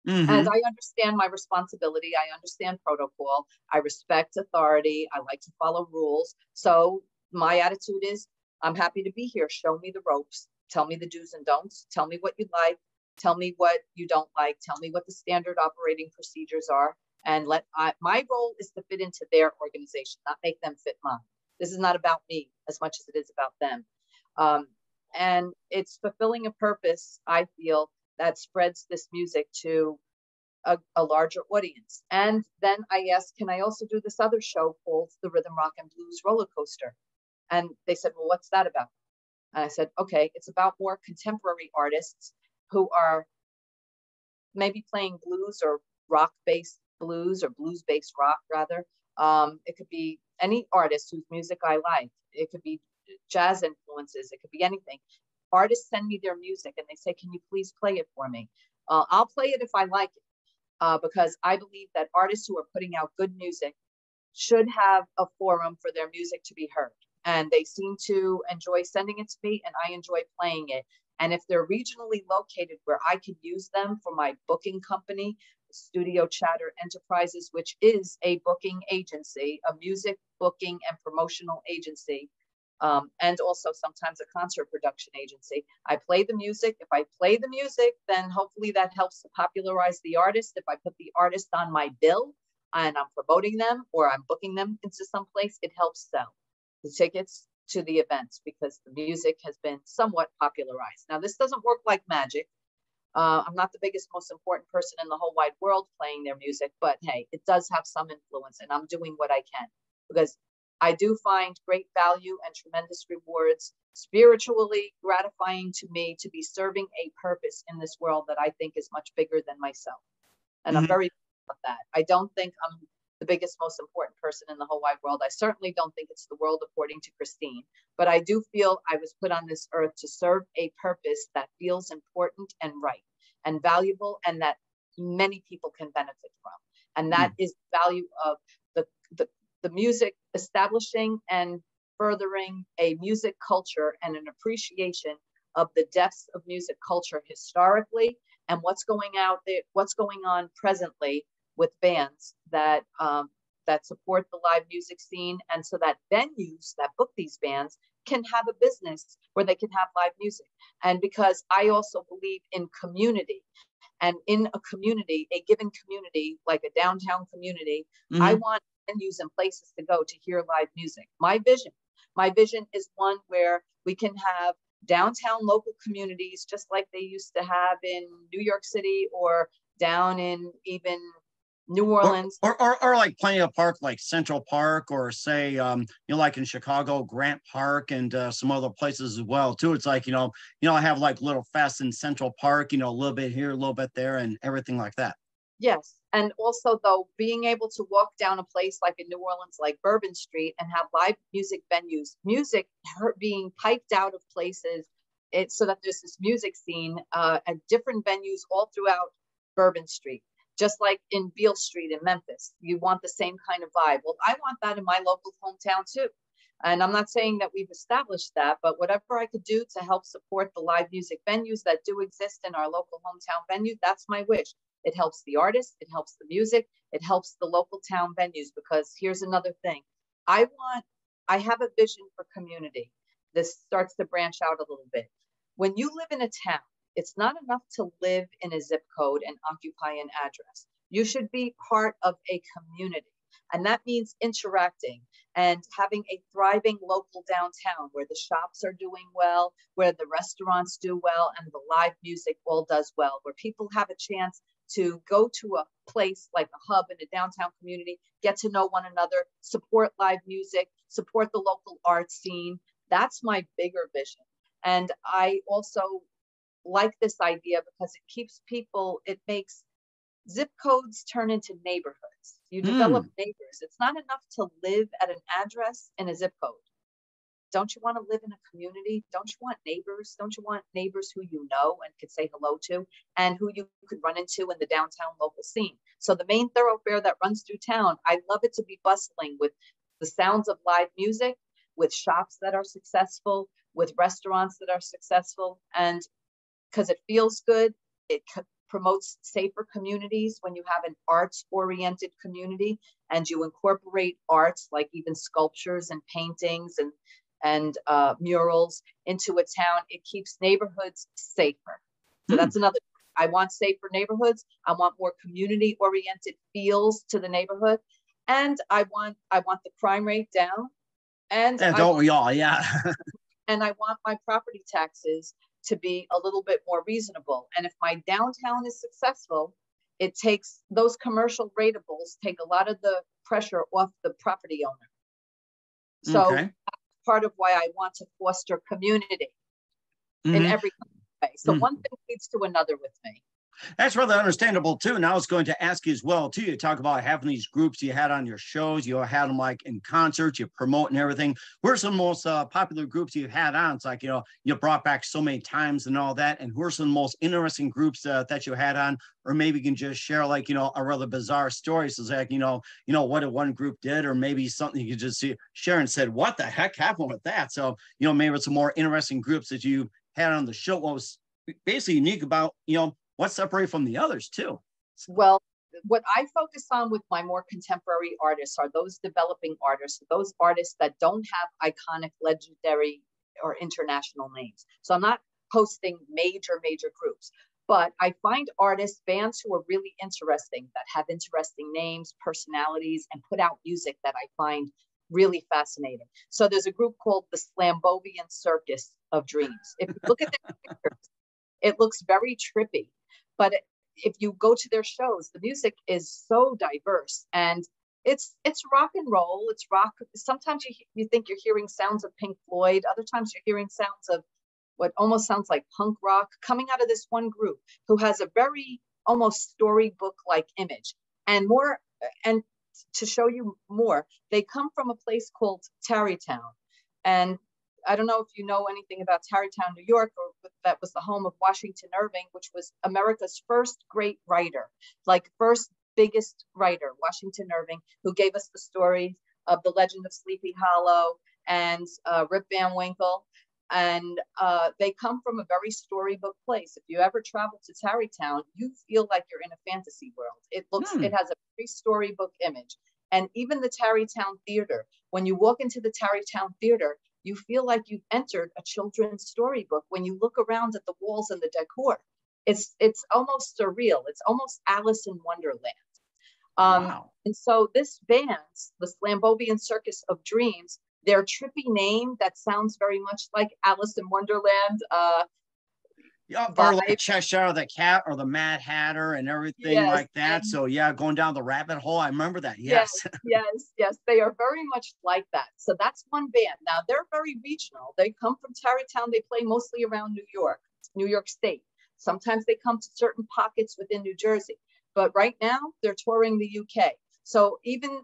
And I understand my responsibility. I understand protocol. I respect authority. I like to follow rules. So my attitude is, I'm happy to be here. Show me the ropes. Tell me the do's and don'ts. Tell me what you like. Tell me what you don't like. Tell me what the standard operating procedures are. And my role is to fit into their organization, not make them fit mine. This is not about me as much as it is about them. And it's fulfilling a purpose, I feel, that spreads this music to a larger audience. And then I asked, can I also do this other show called the Rhythm, Rock, and Blues Roller Coaster? And they said, well, what's that about? And I said, okay, it's about more contemporary artists who are maybe playing blues or rock-based blues or blues-based rock, rather. It could be any artist whose music I like. It could be jazz influences. It could be anything. Artists send me their music and they say, can you please play it for me? I'll play it if I like it, because I believe that artists who are putting out good music should have a forum for their music to be heard. And they seem to enjoy sending it to me, and I enjoy playing it. And if they're regionally located where I could use them for my booking company, Studio Chatter Enterprises, which is a booking agency, a music booking and promotional agency, and also sometimes a concert production agency. I play the music. If I play the music, then hopefully that helps to popularize the artist. If I put the artist on my bill and I'm promoting them or I'm booking them into some place, it helps sell the tickets to the events because the music has been somewhat popularized. Now, this doesn't work like magic. I'm not the biggest, most important person in the whole wide world playing their music, but hey, it does have some influence, and I'm doing what I can because I do find great value and tremendous rewards, spiritually gratifying to me to be serving a purpose in this world that I think is much bigger than myself. And I'm very proud of that. I don't think I'm the biggest, most important person in the whole wide world. I certainly don't think it's the world according to Christine, but I do feel I was put on this earth to serve a purpose that feels important and right and valuable and that many people can benefit from. And that is the value of the music, establishing and furthering a music culture and an appreciation of the depths of music culture historically and what's going out there, what's going on presently with bands that that support the live music scene, and so that venues that book these bands can have a business where they can have live music. And because I also believe in community, and in a community, a given community, like a downtown community, I want venues and places to go to hear live music. My vision is one where we can have downtown local communities, just like they used to have in New York City or down in even New Orleans, or like plenty of park like Central Park, or say like in Chicago, Grant Park, and some other places as well too. It's like I have like little fests in Central Park, a little bit here, a little bit there, and everything like that. Yes, and also though being able to walk down a place like in New Orleans, like Bourbon Street, and have live music venues, music being piped out of places, so that there's this music scene at different venues all throughout Bourbon Street. Just like in Beale Street in Memphis, you want the same kind of vibe. Well, I want that in my local hometown too. And I'm not saying that we've established that, but whatever I could do to help support the live music venues that do exist in our local hometown venue, that's my wish. It helps the artists, it helps the music, it helps the local town venues, because here's another thing. I have a vision for community. This starts to branch out a little bit. When you live in a town, it's not enough to live in a zip code and occupy an address. You should be part of a community. And that means interacting and having a thriving local downtown where the shops are doing well, where the restaurants do well, and the live music all does well, where people have a chance to go to a place like a hub in a downtown community, get to know one another, support live music, support the local art scene. That's my bigger vision. And I also like this idea because it makes zip codes turn into neighborhoods. You develop neighbors. It's not enough to live at an address in a zip code. Don't you want to live in a community? Don't you want neighbors? Don't you want neighbors who you know and could say hello to, and who you could run into in the downtown local scene? So the main thoroughfare that runs through town, I love it to be bustling with the sounds of live music, with shops that are successful, with restaurants that are successful, and because it feels good. It promotes safer communities when you have an arts-oriented community and you incorporate arts like even sculptures and paintings and murals into a town. It keeps neighborhoods safer. So that's another. I want safer neighborhoods. I want more community-oriented feels to the neighborhood, and I want the crime rate down. And don't we all? Yeah. And I want my property taxes to be a little bit more reasonable. And if my downtown is successful, it takes those commercial rateables, take a lot of the pressure off the property owner. So that's part of why I want to foster community in every way. So one thing leads to another with me. That's rather understandable too. And I was going to ask you as well too. You talk about having these groups you had on your shows. You had them like in concerts. You promote and everything. Who are some most popular groups you've had on? It's like you brought back so many times and all that. And who are some most interesting groups that you had on? Or maybe you can just share like a rather bizarre story. So it's like what one group did, or maybe something you could just share and said, what the heck happened with that? So maybe it's some more interesting groups that you had on the show. What was basically unique about what's separated from the others too? Well, what I focus on with my more contemporary artists are those developing artists, those artists that don't have iconic, legendary, or international names. So I'm not posting major groups, but I find artists, bands who are really interesting, that have interesting names, personalities, and put out music that I find really fascinating. So there's a group called the Slambovian Circus of Dreams. If you look at their pictures, it looks very trippy. But if you go to their shows, the music is so diverse, and it's rock and roll. It's rock. Sometimes you think you're hearing sounds of Pink Floyd. Other times you're hearing sounds of what almost sounds like punk rock coming out of this one group who has a very almost storybook-like image. And to show you more, they come from a place called Tarrytown. And I don't know if you know anything about Tarrytown, New York, or that was the home of Washington Irving, which was America's first great writer, like first biggest writer, Washington Irving, who gave us the story of the Legend of Sleepy Hollow and Rip Van Winkle. And they come from a very storybook place. If you ever travel to Tarrytown, you feel like you're in a fantasy world. It has a very storybook image. And even the Tarrytown Theater, when you walk into the Tarrytown Theater, you feel like you've entered a children's storybook when you look around at the walls and the decor. It's almost surreal. It's almost Alice in Wonderland. Wow. And so this band, the Slambovian Circus of Dreams, their trippy name that sounds very much like Alice in Wonderland. Or like Cheshire the Cat or the Mad Hatter and everything like that. So going down the rabbit hole. I remember that. Yes. Yes. They are very much like that. So that's one band. Now they're very regional. They come from Tarrytown. They play mostly around New York State. Sometimes they come to certain pockets within New Jersey. But right now they're touring the UK. So even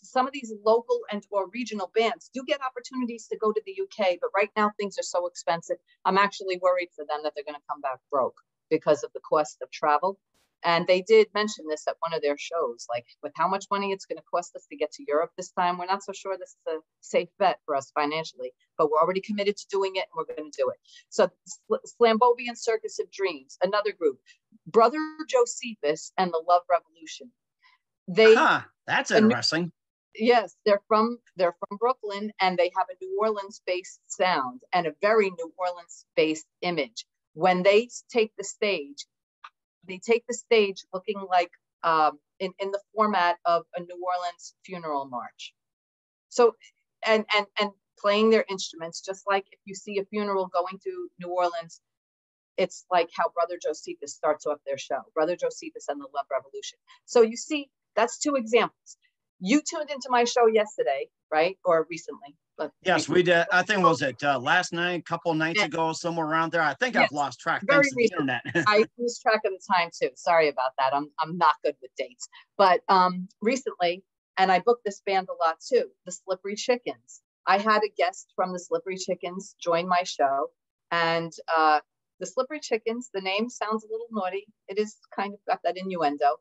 some of these local or regional bands do get opportunities to go to the UK, but right now things are so expensive. I'm actually worried for them that they're going to come back broke because of the cost of travel. And they did mention this at one of their shows, like with how much money it's going to cost us to get to Europe this time. We're not so sure this is a safe bet for us financially, but we're already committed to doing it, and we're going to do it. So Slambovian Circus of Dreams, another group, Brother Josephus and the Love Revolution. That's interesting. Yes, they're from Brooklyn, and they have a New Orleans-based sound and a very New Orleans-based image. When they take the stage looking like in the format of a New Orleans funeral march. So and playing their instruments, just like if you see a funeral going through New Orleans, it's like how Brother Josephus starts off their show, Brother Josephus and the Love Revolution. So you see, that's two examples. You tuned into my show yesterday, right? Or recently? Yes, we did. I think, was it last night, a couple of nights ago, somewhere around there? I think I've lost track. Thanks to the internet. I lose track of the time too. Sorry about that. I'm not good with dates. But recently, and I booked this band a lot too, the Slippery Chickens. I had a guest from the Slippery Chickens join my show, and the Slippery Chickens, the name sounds a little naughty. It is kind of got that innuendo,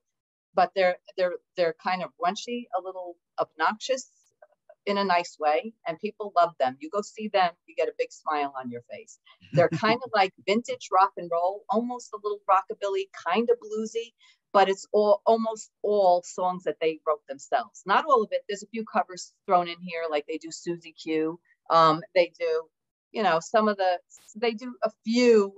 but they're kind of runchy, a little obnoxious in a nice way, and people love them. You go see them, you get a big smile on your face. They're kind of like vintage rock and roll, almost a little rockabilly, kind of bluesy, but it's almost all songs that they wrote themselves. Not all of it. There's a few covers thrown in here, like they do Susie Q. They do, they do a few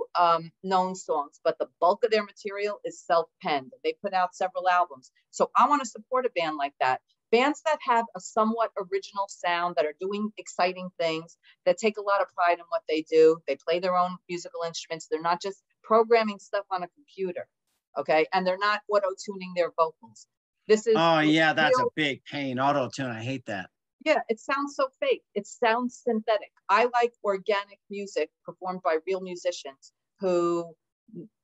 known songs, but the bulk of their material is self-penned. They put out several albums. So I want to support a band like that. Bands that have a somewhat original sound, that are doing exciting things, that take a lot of pride in what they do. They play their own musical instruments. They're not just programming stuff on a computer, okay? And they're not auto-tuning their vocals. This is that's a big pain. Auto-tune, I hate that. Yeah, it sounds so fake. It sounds synthetic. I like organic music performed by real musicians who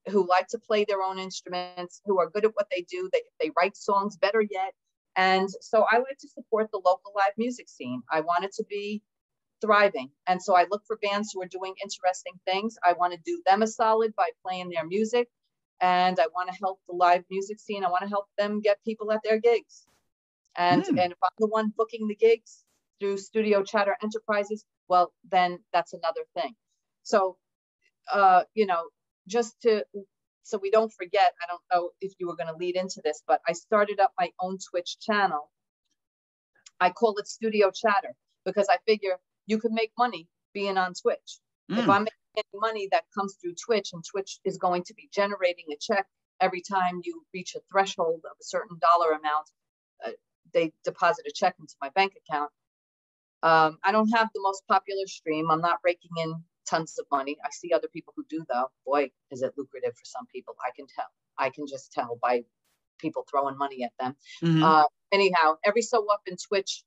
who like to play their own instruments, who are good at what they do. They write songs, better yet. And so I like to support the local live music scene. I want it to be thriving. And so I look for bands who are doing interesting things. I want to do them a solid by playing their music. And I want to help the live music scene. I want to help them get people at their gigs. And if I'm the one booking the gigs through Studio Chatter Enterprises, well, then that's another thing. So, so we don't forget, I don't know if you were going to lead into this, but I started up my own Twitch channel. I call it Studio Chatter because I figure you could make money being on Twitch. If I'm making any money that comes through Twitch, and Twitch is going to be generating a check every time you reach a threshold of a certain dollar amount, they deposit a check into my bank account. I don't have the most popular stream. I'm not raking in tons of money. I see other people who do, though. Boy, is it lucrative for some people. I can tell. I can just tell by people throwing money at them. Anyhow, every so often Twitch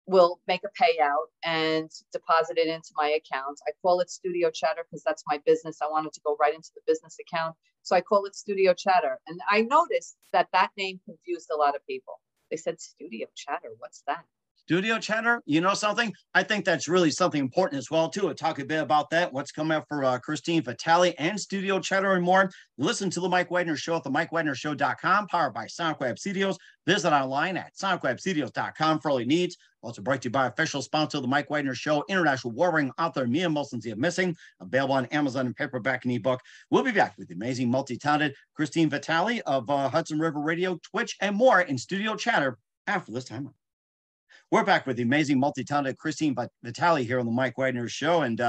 will make a payout and deposit it into my account. I call it Studio Chatter because that's my business. I wanted to go right into the business account. So I call it Studio Chatter. And I noticed that name confused a lot of people. They said, Studio Chatter, what's that? Studio Chatter, you know something? I think that's really something important as well, too. We'll talk a bit about that, what's coming up for Christine Vitale and Studio Chatter and more. Listen to The Mike Wagner Show at themikewagnershow.com, powered by Sonic Web Studios. Visit online at sonicwebstudios.com for all your needs. Also brought to you by official sponsor of The Mike Wagner Show, international warring author Mia Molson's The Missing, available on Amazon and paperback and ebook. We'll be back with the amazing, multi-talented Christine Vitale of Hudson River Radio, Twitch, and more in Studio Chatter after this time. We're back with the amazing, multi-talented Christine Vitale here on the Mike Wagner Show, and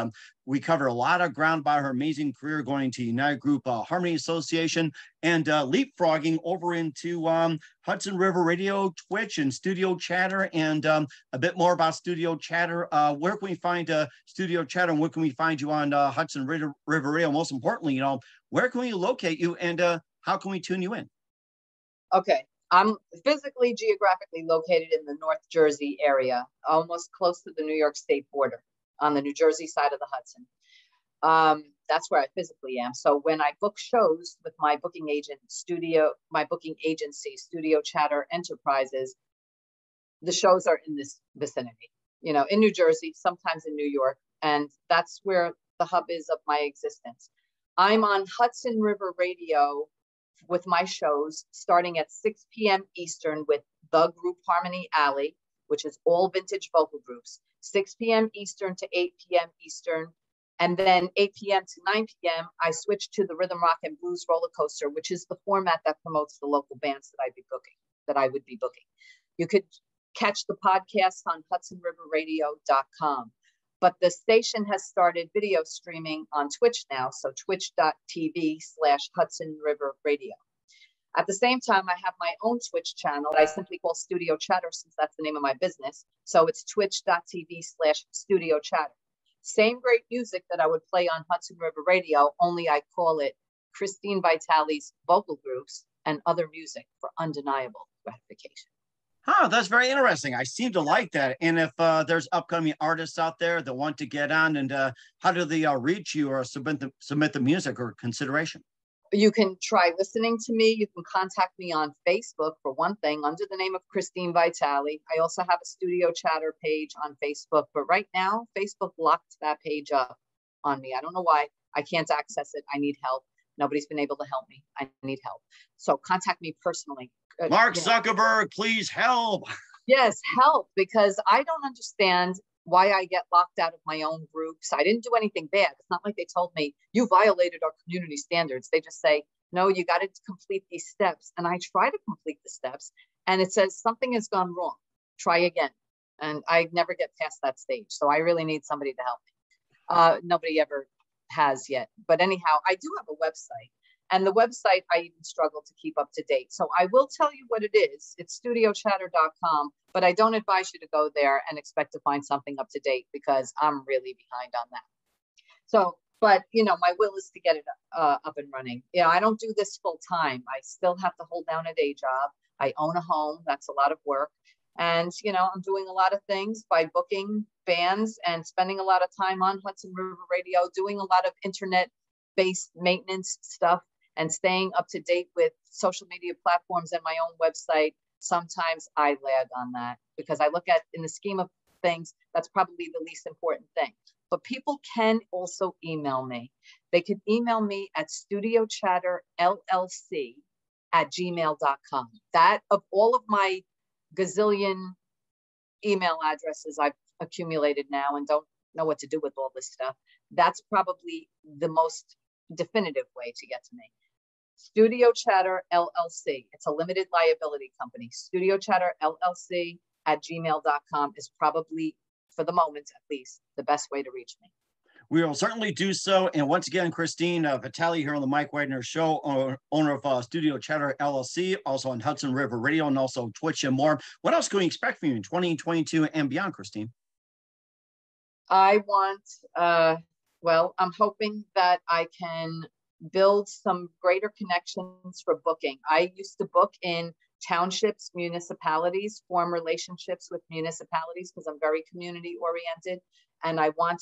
we cover a lot of ground about her amazing career going to United Group Harmony Association and leapfrogging over into Hudson River Radio, Twitch, and Studio Chatter, and a bit more about Studio Chatter. Where can we find Studio Chatter, and where can we find you on Hudson River Radio? Most importantly, where can we locate you, and how can we tune you in? Okay. I'm physically, geographically located in the North Jersey area, almost close to the New York State border on the New Jersey side of the Hudson. That's where I physically am. So when I book shows with my booking agency, Studio Chatter Enterprises, the shows are in this vicinity, in New Jersey, sometimes in New York. And that's where the hub is of my existence. I'm on Hudson River Radio with my shows starting at 6 p.m. Eastern with the group Harmony Alley, which is all vintage vocal groups, 6 p.m. Eastern to 8 p.m. Eastern. And then 8 p.m. to 9 p.m., I switch to the Rhythm, Rock, and Blues Roller Coaster, which is the format that promotes the local bands that I would be booking. You could catch the podcast on HudsonRiverRadio.com. But the station has started video streaming on Twitch now, so twitch.tv/Hudson River Radio. At the same time, I have my own Twitch channel that I simply call Studio Chatter, since that's the name of my business. So it's twitch.tv/Studio Chatter. Same great music that I would play on Hudson River Radio, only I call it Christine Vitale's vocal groups and other music for undeniable gratification. Oh, that's very interesting. I seem to like that. And if there's upcoming artists out there that want to get on, and how do they reach you or submit the music or consideration? You can try listening to me. You can contact me on Facebook, for one thing, under the name of Christine Vitale. I also have a Studio Chatter page on Facebook, but right now, Facebook locked that page up on me. I don't know why. I can't access it. I need help. Nobody's been able to help me. I need help. So contact me personally. Mark Zuckerberg, please help. Yes, help, because I don't understand why I get locked out of my own groups. I didn't do anything bad. It's not like they told me, you violated our community standards. They just say, no, you got to complete these steps. And I try to complete the steps, and it says something has gone wrong. Try again. And I never get past that stage. So I really need somebody to help me. Nobody ever has yet. But anyhow, I do have a website. And the website, I even struggle to keep up to date. So I will tell you what it is. It's studiochatter.com, but I don't advise you to go there and expect to find something up to date, because I'm really behind on that. So, but, my will is to get it up and running. I don't do this full time. I still have to hold down a day job. I own a home. That's a lot of work. And, I'm doing a lot of things by booking bands and spending a lot of time on Hudson River Radio, doing a lot of internet based maintenance stuff and staying up to date with social media platforms and my own website, sometimes I lag on that because I look at, in the scheme of things, that's probably the least important thing. But people can also email me. They could email me at studiochatterllc@gmail.com. That, of all of my gazillion email addresses I've accumulated now and don't know what to do with all this stuff, that's probably the most definitive way to get to me. Studio Chatter LLC. It's a limited liability company. Studio Chatter LLC@gmail.com is probably, for the moment at least, the best way to reach me. We will certainly do so. And once again, Christine Vitale here on the Mike Wagner Show, owner of Studio Chatter LLC, also on Hudson River Radio and also Twitch and more. What else can we expect from you in 2022 and beyond, Christine? I want, well, I'm hoping that I can build some greater connections for booking. I used to book in townships, municipalities, form relationships with municipalities because I'm very community oriented. And I want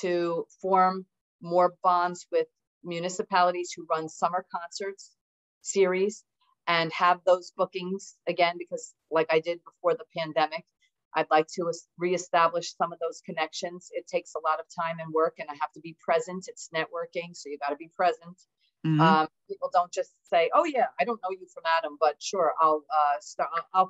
to form more bonds with municipalities who run summer concerts series and have those bookings again, because like I did before the pandemic, I'd like to reestablish some of those connections. It takes a lot of time and work, and I have to be present. It's networking, so you got to be present. People don't just say, "Oh yeah, I don't know you from Adam, but sure, I'll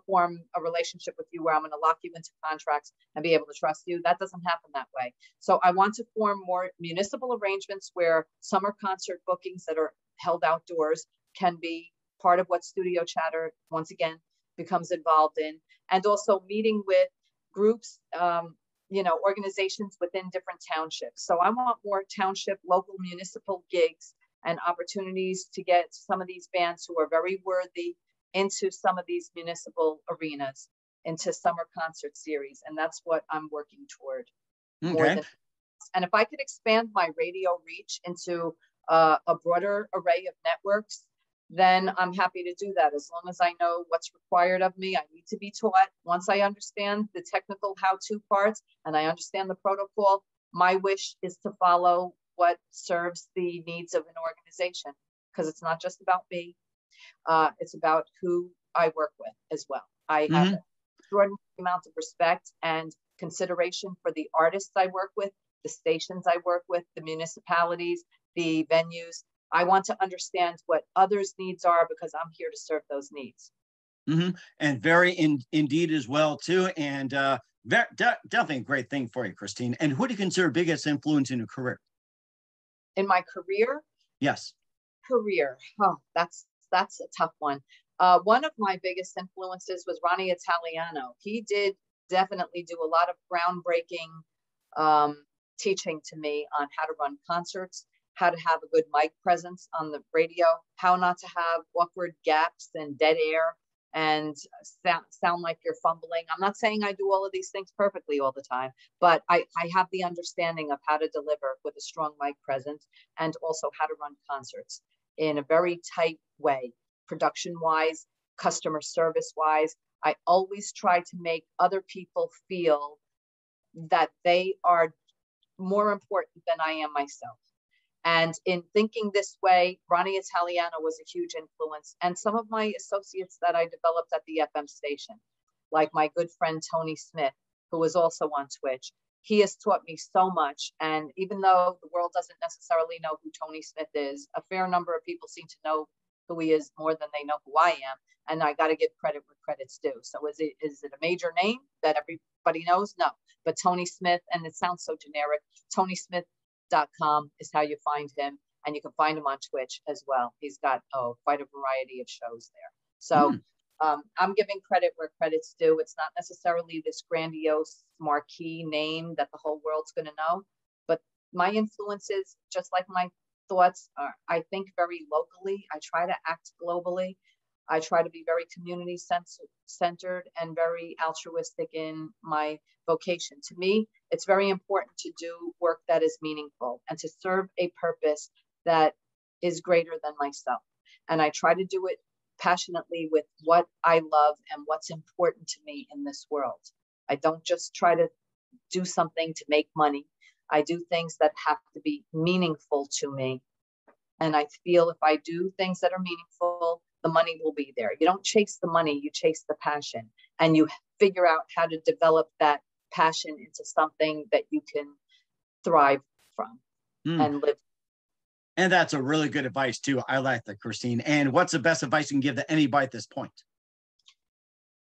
form a relationship with you where I'm going to lock you into contracts and be able to trust you." That doesn't happen that way. So I want to form more municipal arrangements where summer concert bookings that are held outdoors can be part of what Studio Chatter once again becomes involved in, and also meeting with groups, organizations within different townships. So I want more township, local, municipal gigs and opportunities to get some of these bands who are very worthy into some of these municipal arenas, into summer concert series. And that's what I'm working toward. Okay. And if I could expand my radio reach into a broader array of networks, then I'm happy to do that. As long as I know what's required of me, I need to be taught. Once I understand the technical how-to parts and I understand the protocol, my wish is to follow what serves the needs of an organization, because it's not just about me. It's about who I work with as well. I have an extraordinary amount of respect and consideration for the artists I work with, the stations I work with, the municipalities, the venues. I want to understand what others' needs are because I'm here to serve those needs. And very indeed as well too. And definitely a great thing for you, Christine. And who do you consider biggest influence in your career? In my career? Yes. Career. Oh, that's a tough one. One of my biggest influences was Ronnie Italiano. He did definitely do a lot of groundbreaking teaching to me on how to run concerts, how to have a good mic presence on the radio, how not to have awkward gaps and dead air and sound like you're fumbling. I'm not saying I do all of these things perfectly all the time, but I have the understanding of how to deliver with a strong mic presence and also how to run concerts in a very tight way, production-wise, customer service-wise. I always try to make other people feel that they are more important than I am myself. And in thinking this way, Ronnie Italiano was a huge influence. And some of my associates that I developed at the FM station, like my good friend, Tony Smith, who was also on Twitch, he has taught me so much. And even though the world doesn't necessarily know who Tony Smith is, a fair number of people seem to know who he is more than they know who I am. And I got to give credit where credit's due. So is it a major name that everybody knows? No. But Tony Smith, and it sounds so generic, TonySmith.com is how you find him, and you can find him on Twitch as well. He's got quite a variety of shows there. So I'm giving credit where credit's due. It's not necessarily this grandiose marquee name that the whole world's going to know, but my influences, just like my thoughts, are, I think, very locally. I try to act globally. I try to be very community centered and very altruistic in my vocation. To me, it's very important to do work that is meaningful and to serve a purpose that is greater than myself. And I try to do it passionately with what I love and what's important to me in this world. I don't just try to do something to make money. I do things that have to be meaningful to me And I feel if I do things that are meaningful, the money will be there. You don't chase the money, you chase the passion, and you figure out how to develop that passion into something that you can thrive from and live. And that's a really good advice too. I like that, Christine. And what's the best advice you can give to anybody at this point?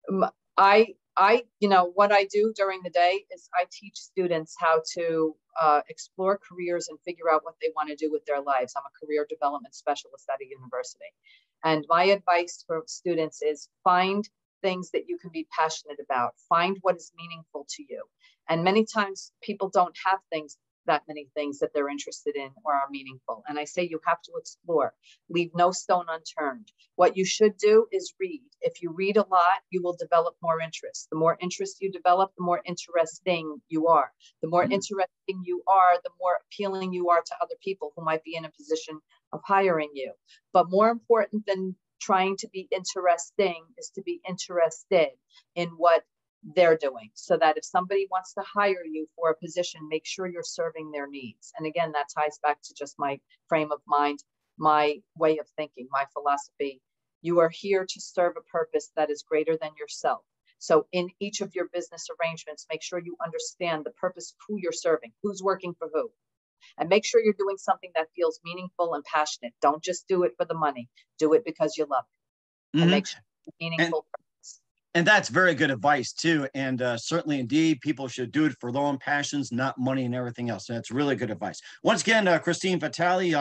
What I do during the day is I teach students how to explore careers and figure out what they want to do with their lives. I'm a career development specialist at a university. And my advice for students is find things that you can be passionate about. Find what is meaningful to you. And many times people don't have that many things that they're interested in or are meaningful. And I say you have to explore, leave no stone unturned. What you should do is read. If you read a lot, you will develop more interest. The more interest you develop, the more interesting you are. The more interesting you are, the more appealing you are to other people who might be in a position of hiring you. But more important than trying to be interesting is to be interested in what they're doing, so that if somebody wants to hire you for a position, make sure you're serving their needs. And again, that ties back to just my frame of mind, my way of thinking, my philosophy. You are here to serve a purpose that is greater than yourself. So in each of your business arrangements, make sure you understand the purpose of who you're serving, who's working for who, and make sure you're doing something that feels meaningful and passionate. Don't just do it for the money. Do it because you love it, and make sure it's meaningful. And that's very good advice too. And certainly indeed, people should do it for their own passions, not money and everything else. That's really good advice. Once again, Christine Vitale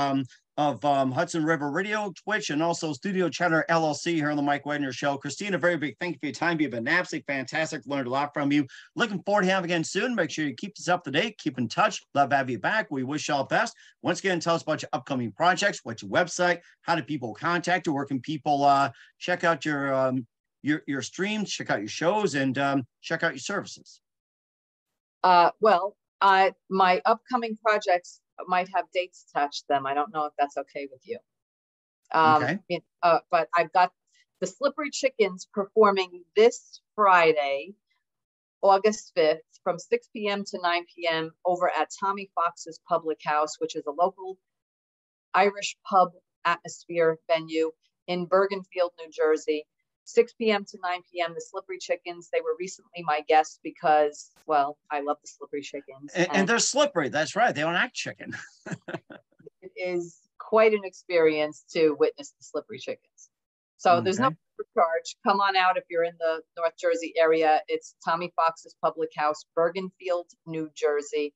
of Hudson River Radio, Twitch, and also Studio Chatter LLC here on the Mike Wagner Show. Christine, a very big thank you for your time. You've been absolutely fantastic. Learned a lot from you. Looking forward to having you again soon. Make sure you keep us up to date. Keep in touch. Love to have you back. We wish you all the best. Once again, tell us about your upcoming projects. What's your website? How do people contact you? Where can people check out your streams, check out your shows, and check out your services? My upcoming projects might have dates attached to them. I don't know if that's okay with you. Okay. But I've got the Slippery Chickens performing this Friday, August 5th, from 6 p.m. to 9 p.m. over at Tommy Fox's Public House, which is a local Irish pub atmosphere venue in Bergenfield, New Jersey. 6 p.m. to 9 p.m. The Slippery Chickens, they were recently my guests because, well, I love the Slippery Chickens. And they're slippery. That's right. They don't act chicken. It is quite an experience to witness the Slippery Chickens. So there's no charge. Come on out if you're in the North Jersey area. It's Tommy Fox's Public House, Bergenfield, New Jersey.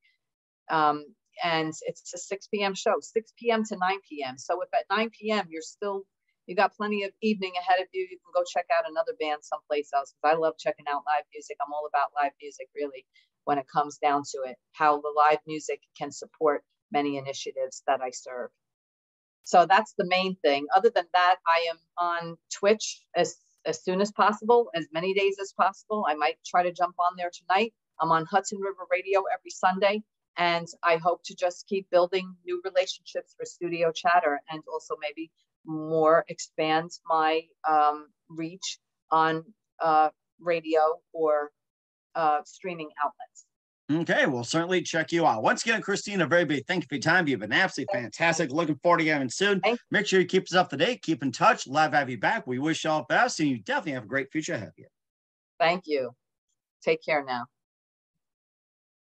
And it's a 6 p.m. show, 6 p.m. to 9 p.m. So if at 9 p.m. you got plenty of evening ahead of you, you can go check out another band someplace else. Because I love checking out live music. I'm all about live music, really, when it comes down to it, how the live music can support many initiatives that I serve. So that's the main thing. Other than that, I am on Twitch as soon as possible, as many days as possible. I might try to jump on there tonight. I'm on Hudson River Radio every Sunday. And I hope to just keep building new relationships for Studio Chatter, and also maybe more expand my reach on radio or streaming outlets. Okay, we'll certainly check you out. Once again, Christine, a very big thank you for your time. You've been absolutely fantastic. Looking forward to having soon. Make sure you keep us up to date. Keep in touch. Love to have you back. We wish you all the best, and you definitely have a great future ahead of you. Thank you. Take care now.